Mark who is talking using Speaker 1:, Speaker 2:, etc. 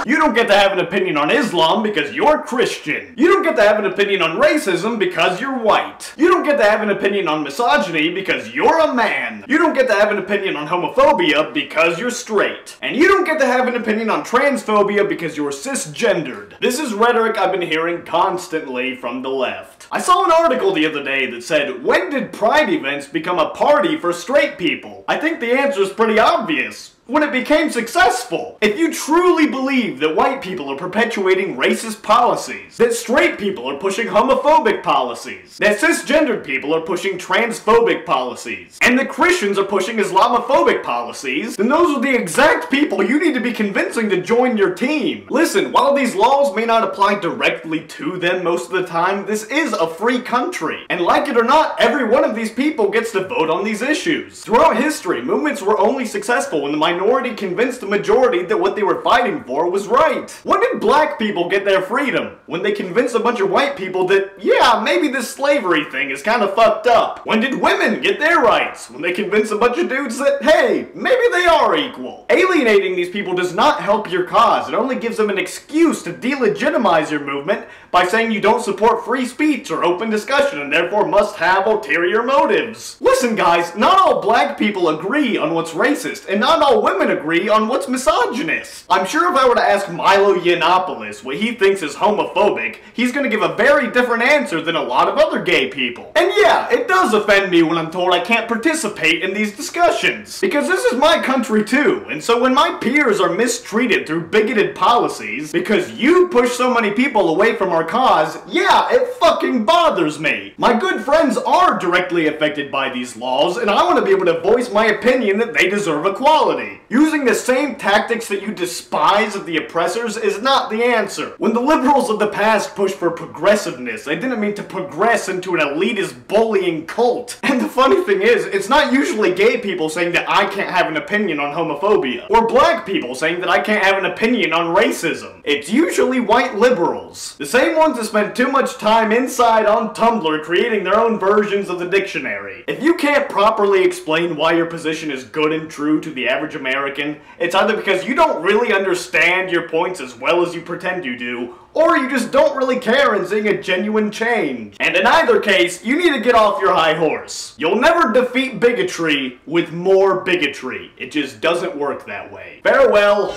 Speaker 1: You don't get to have an opinion on Islam because you're Christian. You don't get to have an opinion on racism because you're white. You don't get to have an opinion on misogyny because you're a man. You don't get to have an opinion on homophobia because you're straight. And you don't get to have an opinion on transphobia because you're cisgendered. This is rhetoric I've been hearing constantly from the left. I saw an article the other day that said, when did pride events become a party for straight people? I think the answer is pretty obvious. When it became successful. If you truly believe that white people are perpetuating racist policies, that straight people are pushing homophobic policies, that cisgendered people are pushing transphobic policies, and that Christians are pushing Islamophobic policies, then those are the exact people you need to be convincing to join your team. Listen, while these laws may not apply directly to them most of the time, this is a free country. And like it or not, every one of these people gets to vote on these issues. Throughout history, movements were only successful when the minority convinced the majority that what they were fighting for was right. When did black people get their freedom? When they convinced a bunch of white people that, yeah, maybe this slavery thing is kind of fucked up. When did women get their rights? When they convinced a bunch of dudes that, hey, maybe they are equal. Alienating these people does not help your cause. It only gives them an excuse to delegitimize your movement by saying you don't support free speech or open discussion and therefore must have ulterior motives. Listen guys, not all black people agree on what's racist, and not all women agree on what's misogynist. I'm sure if I were to ask Milo Yiannopoulos what he thinks is homophobic, he's gonna give a very different answer than a lot of other gay people. And yeah, it does offend me when I'm told I can't participate in these discussions, because this is my country too, and so when my peers are mistreated through bigoted policies because you push so many people away from our cause, yeah, it fucking bothers me. My good friends are directly affected by these laws, and I want to be able to voice my opinion that they deserve equality. Using the same tactics that you despise of the oppressors is not the answer. When the liberals of the past pushed for progressiveness, they didn't mean to progress into an elitist bullying cult. And the funny thing is, it's not usually gay people saying that I can't have an opinion on homophobia, or black people saying that I can't have an opinion on racism. It's usually white liberals. The same ones that spend too much time inside on Tumblr creating their own versions of the dictionary. If you can't properly explain why your position is good and true to the average American, it's either because you don't really understand your points as well as you pretend you do, or you just don't really care and seeing a genuine change. And in either case, you need to get off your high horse. You'll never defeat bigotry with more bigotry. It just doesn't work that way. Farewell.